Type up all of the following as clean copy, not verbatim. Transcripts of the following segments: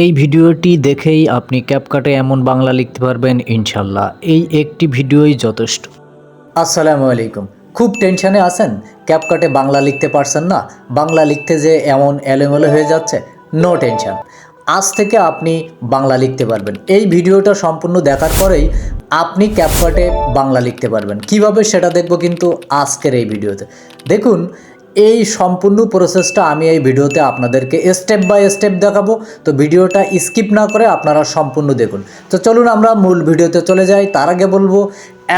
এই ভিডিওটি দেখেই আপনি ক্যাপকাটে এমন বাংলা লিখতে পারবেন ইনশাল্লাহ। এই একটি ভিডিওই যথেষ্ট। আসসালামু আলাইকুম। খুব টেনশনে আছেন, ক্যাপকাটে বাংলা লিখতে পারছেন না, বাংলা লিখতে যে এমন এলোমেলো হয়ে যাচ্ছে? নো টেনশন, আজ থেকে আপনি বাংলা লিখতে পারবেন। এই ভিডিওটা সম্পূর্ণ দেখার পরেই আপনি ক্যাপকাটে বাংলা লিখতে পারবেন। কিভাবে সেটা দেখব কিন্তু আজকের এই ভিডিওতে। দেখুন, এই সম্পূর্ণ প্রসেসটা আমি এই ভিডিওতে আপনাদেরকে স্টেপ বাই স্টেপ দেখাবো, তো ভিডিওটা স্কিপ না করে আপনারা সম্পূর্ণ দেখুন। তো চলুন আমরা মূল ভিডিওতে চলে যাই। তার আগে বলবো,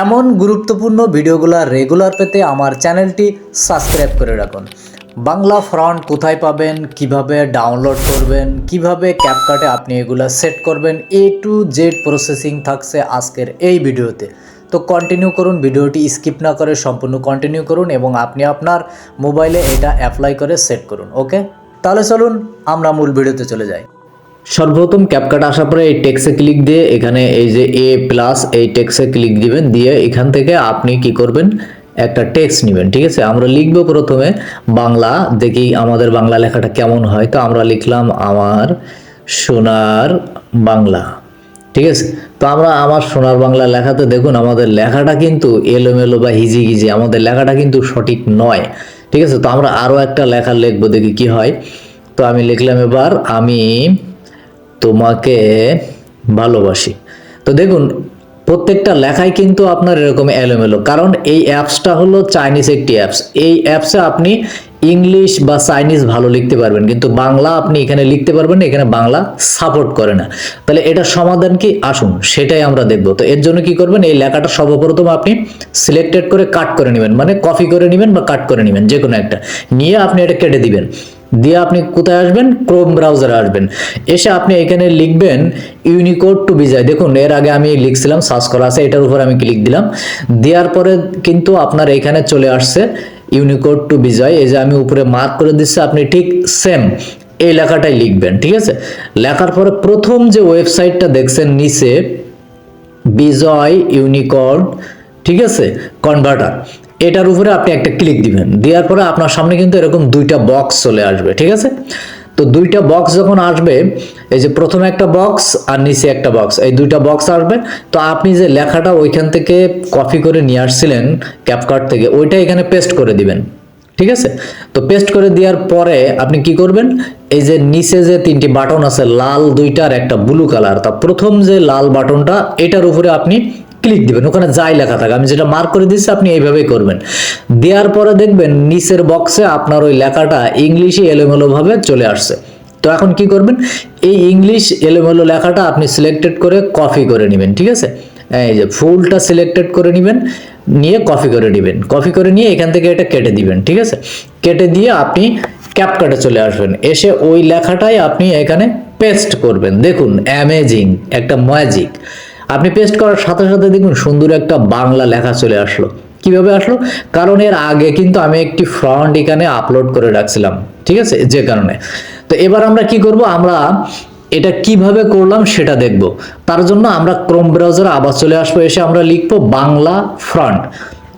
এমন গুরুত্বপূর্ণ ভিডিওগুলো রেগুলার পেতে আমার চ্যানেলটি সাবস্ক্রাইব করে রাখুন। বাংলা ফন্ট কোথায় পাবেন, কিভাবে ডাউনলোড করবেন, কিভাবে ক্যাপকাটে আপনি এগুলো সেট করবেন, A to Z প্রসেসিং থাকছে আজকের এই ভিডিওতে। তো কন্টিনিউ করুন, ভিডিওটি স্কিপ না করে সম্পূর্ণ কন্টিনিউ করুন এবং আপনি আপনার মোবাইলে এটা অ্যাপ্লাই করে সেট করুন। ওকে, তাহলে চলুন আমরা মূল ভিডিওতে চলে যাই। সর্বপ্রথম ক্যাপকাট আসার পরে এই টেক্সে ক্লিক দিয়ে এখানে এই যে A+ এই টেক্সে ক্লিক দিবেন, দিয়ে এখান থেকে আপনি কি করবেন, একটা টেক্সট নেবেন। ঠিক আছে, আমরা লিখবো প্রথমে বাংলা, দেখি আমাদের বাংলা লেখাটা কেমন হয়। তো আমরা লিখলাম আমার সোনার বাংলা। ঠিক আছে, তো আমরা আমার সোনার বাংলা লেখাতে দেখুন আমাদের লেখাটা কিন্তু এলোমেলো বা হিজিগিজি, আমাদের লেখাটা কিন্তু সঠিক নয়। ঠিক আছে, তো আমরা আরও একটা লেখা লিখবো, দেখি কি হয়। তো আমি লিখলাম এবার আমি তোমাকে ভালোবাসি। তো দেখুন প্রত্যেকটা লেখাই কিন্তু আপনার এরকম এলোমেলো, কারণ এই অ্যাপসটা হলো চাইনিজ একটি অ্যাপস। এই অ্যাপসে আপনি ইংলিশ বা চাইনিজ ভালো লিখতে পারবেন, কিন্তু বাংলা আপনি এখানে লিখতে পারবেন না, এখানে বাংলা সাপোর্ট করে না। তাহলে এটা সমাধান কি, আসুন সেটাই আমরা দেখব। তো এর জন্য কি করবেন, এই লেখাটা সর্বপ্রথম আপনি সিলেক্টেড করে কাট করে নেবেন, মানে কপি করে নেবেন বা কাট করে নেবেন, যে কোনো একটা নিয়ে আপনি এটা কেটে দিবেন। দিয়ে আপনি কোথায় আসবেন, ক্রোম ব্রাউজারে আসবেন। এসে আপনি এখানে লিখবেন ইউনিকোড টু বিজয়। দেখুন এর আগে আমি লিখছিলাম, সার্চ করা আছে, এটার উপর আমি ক্লিক দিলাম। দেওয়ার পরে কিন্তু আপনার এখানে চলে আসছে ইউনিকোড টু বিজয়। এই যে আমি উপরে মার্ক করে দিচ্ছি, আপনি ঠিক সেম এই লেখাটাই লিখবেন। ঠিক আছে, লেখার পরে প্রথম যে ওয়েবসাইটটা দেখছেন নিচে, বিজয় ইউনিকোড, ঠিক আছে, কনভার্টার, এটার উপরে আপনি একটা ক্লিক দিবেন। দেওয়ার পরে আপনার সামনে কিন্তু এরকম দুইটা বক্স চলে আসবে। ঠিক আছে, তো দুইটা বক্স যখন আসবে, এই যে প্রথমে একটা বক্স আর নিচে একটা বক্স, এই দুইটা বক্স আসবে। তো আপনি যে লেখাটা ওইখান থেকে কপি করে নিয়ে আসছিলেন ক্যাপকাট থেকে, ওইটা এখানে পেস্ট করে দিবেন। ঠিক আছে, তো পেস্ট করে দেওয়ার পরে আপনি কি করবেন, এই যে নিচে যে তিনটি বাটন আছে, লাল দুইটা আর একটা ব্লু কালার, তা প্রথম যে লাল বাটনটা এটার উপরে আপনি ক্লিক দিবেন। ওখানে যাই লেখা থাকে, আমি যেটা মার্ক করে দিচ্ছি আপনি এইভাবেই করবেন। দেওয়ার পরে দেখবেন নিচের বক্সে আপনার ওই লেখাটা ইংলিশে এলোমেলো ভাবে চলে আসছে। তো এখন কি করবেন, এই ইংলিশ এলোমেলো লেখাটা আপনি সিলেক্টেড করে কপি করে নেবেন। ঠিক আছে, এই যে ফুলটা সিলেক্টেড করে নেবেন, নিয়ে কপি করে নেবেন, কপি করে নিয়ে এখান থেকে এটা কেটে দিবেন। ঠিক আছে, কেটে দিয়ে আপনি ক্যাপকাটে চলে আসবেন, এসে ওই লেখাটাই আপনি এখানে পেস্ট করবেন। দেখুন অ্যামেজিং একটা ম্যাজিক, আপনি পেস্ট করার সাথে সাথে দেখুন সুন্দর একটা বাংলা লেখা চলে আসলো। কিভাবে আসলো, কারণ এর আগে কিন্তু আমি একটি ফন্ট এখানে আপলোড করে রাখছিলাম। ঠিক আছে, যে কারণে। তো এবার আমরা কি করব, আমরা এটা কিভাবে করলাম সেটা দেখব। তার জন্য আমরা ক্রোম ব্রাউজারে আবার চলে আসবো, এসে আমরা লিখবো বাংলা ফন্ট।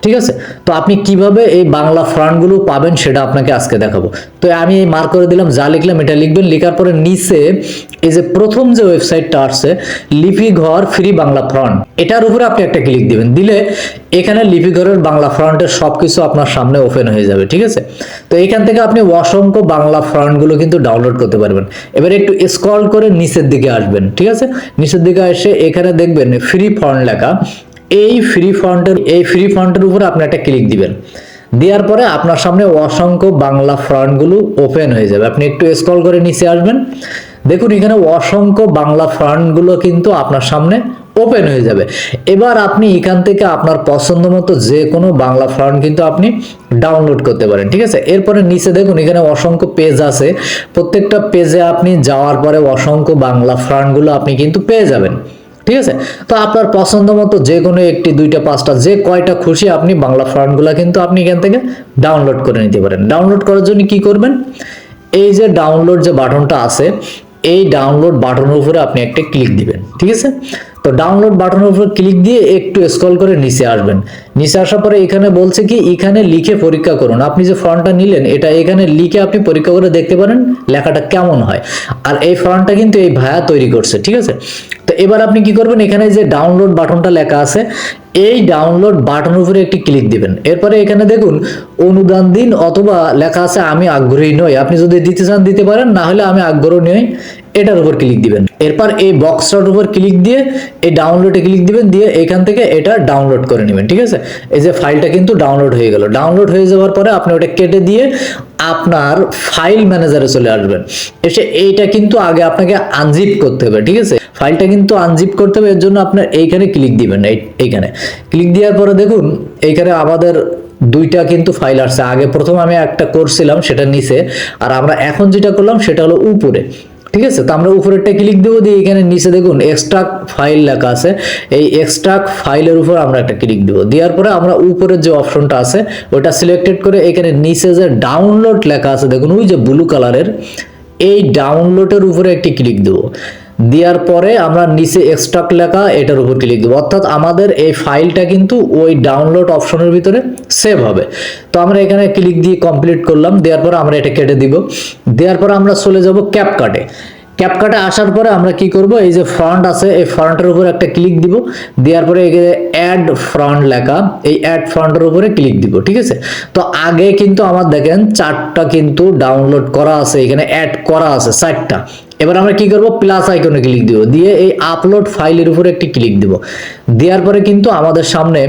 ঠিক আছে, তো আপনি কিভাবে এই বাংলা ফন্টগুলো পাবেন সেটা আপনাকে আজকে দেখাবো। তো আমি এই মার্ক করে দিলাম, যা লিখলাম এটা লিখবেন। লেখার পরে নিচে এই যে প্রথম যে ওয়েবসাইটটা আসছে লিপি ঘর ফ্রি বাংলা ফন্ট, এটার উপরে আপনি একটা ক্লিক দিবেন। দিলে এখানে লিপি ঘরের বাংলা ফন্টের সবকিছু আপনার সামনে ওপেন হয়ে যাবে। ঠিক আছে, তো এখান থেকে আপনি অসংখ্য বাংলা ফন্টগুলো কিন্তু ডাউনলোড করতে পারবেন। এবার একটু স্ক্রল করে নিচের দিকে আসবেন। ঠিক আছে, নিচের দিকে এসে এখানে দেখবেন ফ্রি ফন্ট লেখা, এই ফ্রি ফন্টের উপরে আপনি একটা ক্লিক দিবেন। দেওয়ার পরে আপনার সামনে অসংখ্য বাংলা ফন্টগুলো ওপেন হয়ে যাবে। আপনি একটু স্ক্রল করে নিচে আসবেন, দেখুন এখানে অসংখ্য বাংলা ফন্টগুলো কিন্তু আপনার সামনে ওপেন হয়ে যাবে। এবার আপনি এখান থেকে আপনার পছন্দ মতো যে কোনো বাংলা ফন্ট কিন্তু আপনি ডাউনলোড করতে পারেন। ঠিক আছে, এরপরে নিচে দেখুন এখানে অসংখ্য পেজ আছে, প্রত্যেকটা পেজে আপনি যাওয়ার পরে অসংখ্য বাংলা ফন্টগুলো আপনি কিন্তু পেয়ে যাবেন। ঠিক আছে, তো আপনার পছন্দ মতো যে কোনো একটি, দুইটা, পাঁচটা, যে কয়টা খুশি আপনি বাংলা ফন্টগুলো কিন্তু আপনি এখান থেকে ডাউনলোড করে নিতে পারেন। ডাউনলোড করার জন্য কি করবেন, এই যে ডাউনলোড যে বাটনটা আছে, এই ডাউনলোড বাটনের উপরে আপনি একটা ক্লিক দিবেন। ঠিক আছে, তো তো ডাউনলোড বাটনের উপর ক্লিক দিয়ে একটু স্ক্রল করে নিচে আসবেন। নিচে আসার পরে এখানে বলছে কি এখানে লিখে পরীক্ষা করুন। আপনি যে ফন্টটা নিলেন এটা এখানে লিখে আপনি পরীক্ষা করে দেখতে পারেন লেখাটা কেমন হয়। আর এই ফন্টটা কিন্তু এই ভাইয়া তৈরি করছে, ঠিক আছে। তো এবার আপনি কি করবেন, এখানে যে ডাউনলোড বাটনটা লেখা আছে এই ডাউনলোড বাটনের উপরে একটি ক্লিক দিবেন। এরপরে এখানে দেখুন অনুদান দিন অথবা লেখা আছে আমি আগ্রহী নই। আপনি যদি দিতে চান দিতে পারেন, না হলে আমি আগ্রহী নই এটার উপর ক্লিক দিবেন। এরপর এই বক্সটার উপর ক্লিক দিয়ে এই ডাউনলোডে ক্লিক দিবেন, দিয়ে এখান থেকে এটা ডাউনলোড করে নেবেন, ঠিক আছে। এই যে ফাইলটা কিন্তু ডাউনলোড হয়ে গেল। ডাউনলোড হয়ে যাওয়ার পরে আপনি ওটা কেটে দিয়ে আপনার ফাইল ম্যানেজারে চলে আসবেন। এসে এইটা কিন্তু আগে আপনাকে আনজিপ করতে হবে, ঠিক আছে। ফাইলটা কিন্তু আনজিপ করতে হবে, এর জন্য আপনার এইখানে ক্লিক দিবেন। এইখানে ক্লিক দেওয়ার পরে দেখুন এইখানে আমাদের দুইটা কিন্তু ফাইল আসছে। আগে প্রথম আমি একটা করছিলাম সেটা নিচে, আর আমরা এখন যেটা করলাম সেটা হলো উপরে, ঠিক আছে। তো আমরা উপরেরটা ক্লিক দেবো, দিয়ে এখানে নিচে দেখুন এক্সট্রাক্ট ফাইল লেখা আছে। এই এক্সট্রাক্ট ফাইলের উপর আমরা একটা ক্লিক দেবো। দেওয়ার পরে আমরা উপরের যে অপশনটা আছে ওটা সিলেক্টেড করে এখানে নিচে যে ডাউনলোড লেখা আছে দেখুন ওই যে ব্লু কালারের, এই ডাউনলোডের উপরে একটি ক্লিক দেবো। দেওয়ার পরে আমরা নিচে এক্সট্রাক্ট লেখা এটার উপর ক্লিক দেবো। অর্থাৎ আমাদের এই ফাইলটা কিন্তু ওই ডাউনলোড অপশনের ভিতরে সেভ হবে। তো আমরা এখানে ক্লিক দিয়ে কমপ্লিট করলাম। দেওয়ার পরে আমরা এটা কেটে দিব। দেওয়ার পরে আমরা চলে যাব ক্যাপকাটে। ক্যাপকাটে আসার পরে আমরা কি করব, এই যে ফন্ট আছে এই ফন্টের উপর একটা ক্লিক দিব। দেওয়ার পরে এখানে অ্যাড ফন্ট লেখা, এই অ্যাড ফন্টের উপরে ক্লিক দিব, ঠিক আছে। তো আগে কিন্তু আমার দেখেন 4টা কিন্তু ডাউনলোড করা আছে, এখানে অ্যাড করা আছে 4টা। এবার আমরা কি করব, প্লাস আইকনে ক্লিক দিব, দিয়ে এই আপলোড ফাইলের উপরে একটি ক্লিক দিব। দেওয়ার পরে কিন্তু আমাদের সামনে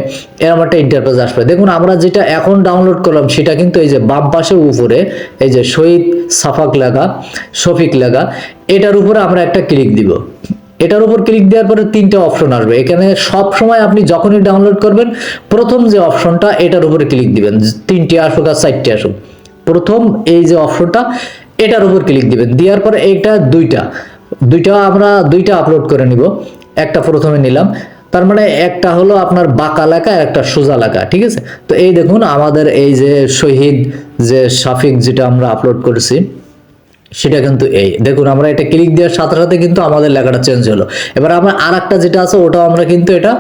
এরকম একটা ইন্টারফেস আসবে। দেখুন আমরা যেটা এখন ডাউনলোড করলাম সেটা কিন্তু এই যে বাম পাশে উপরে এই যে শহীদ সাফাক লেখা, শফিক লেখা, এটার উপরে আমরা একটা ক্লিক দিব। এটার উপর ক্লিক দেওয়ার পরে 3টা অপশন আসবে। এখানে সব সময় আপনি যখনই ডাউনলোড করবেন প্রথম যে অপশনটা এটার উপরে ক্লিক দিবেন, 3টে আসুক আর 4টে আসুক, প্রথম এই যে অপশনটা এটার উপর ক্লিক দিবেন। দেওয়ার পরে এটা দুইটা আমরা দুইটা আপলোড করে নিব। একটা প্রথমে নিলাম, তার মানে একটা হলো আপনার বাঁকা লেখা আর একটা সোজা লেখা, ঠিক আছে। তো এই দেখুন আমাদের এই যে শহীদ যে শাফিক যেটা আমরা আপলোড করেছি সেটা কিন্তু এই দেখুন আমরা এটা ক্লিক দেওয়ার সাথে সাথে কিন্তু আমাদের লেখাটা চেঞ্জ হলো। এবার আমরা আরেকটা যেটা আছে ওটাও আমরা কিন্তু এটা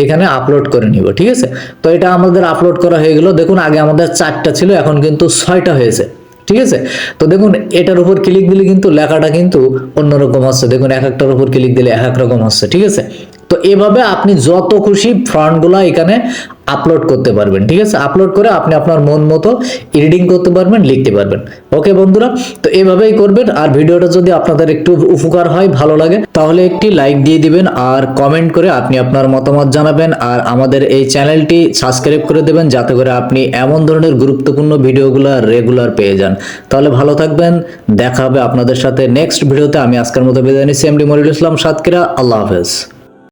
এখানে আপলোড করে নিব, ঠিক আছে। তো এটা আমাদের আপলোড করা হয়ে গেল। দেখুন আগে আমাদের 4টা ছিল, এখন কিন্তু 6টা হয়েছে, ঠিক আছে। তো দেখুন এটার উপর ক্লিক দিলে কিন্তু লেখাটা কিন্তু অন্যরকম হচ্ছে। দেখুন এক একটার উপর ক্লিক দিলে এক এক রকম হচ্ছে, ঠিক আছে। তো এভাবে আপনি যত খুশি ফন্টগুলো এখানে আপলোড করতে পারবেন, ঠিক আছে। আপলোড করে আপনি আপনার মন মতো এডিটিং করতে পারবেন, লিখতে পারবেন। ওকে বন্ধুরা, তো এভাবেই করবেন। আর ভিডিওটা যদি আপনাদের একটু উপকার হয়, ভালো লাগে, তাহলে একটি লাইক দিয়ে দিবেন আর কমেন্ট করে আপনি আপনার মতামত জানাবেন। আর আমাদের এই চ্যানেলটি সাবস্ক্রাইব করে দেবেন যাতে করে আপনি এমন ধরনের গুরুত্বপূর্ণ ভিডিওগুলো রেগুলার পেয়ে যান। তাহলে ভালো থাকবেন, দেখা হবে আপনাদের সাথে নেক্সট ভিডিওতে। আমি আজকের মতো বিদায় নিচ্ছি, এমডি মনিরুল ইসলাম সাতক্ষীরা। আল্লাহ হাফেজ।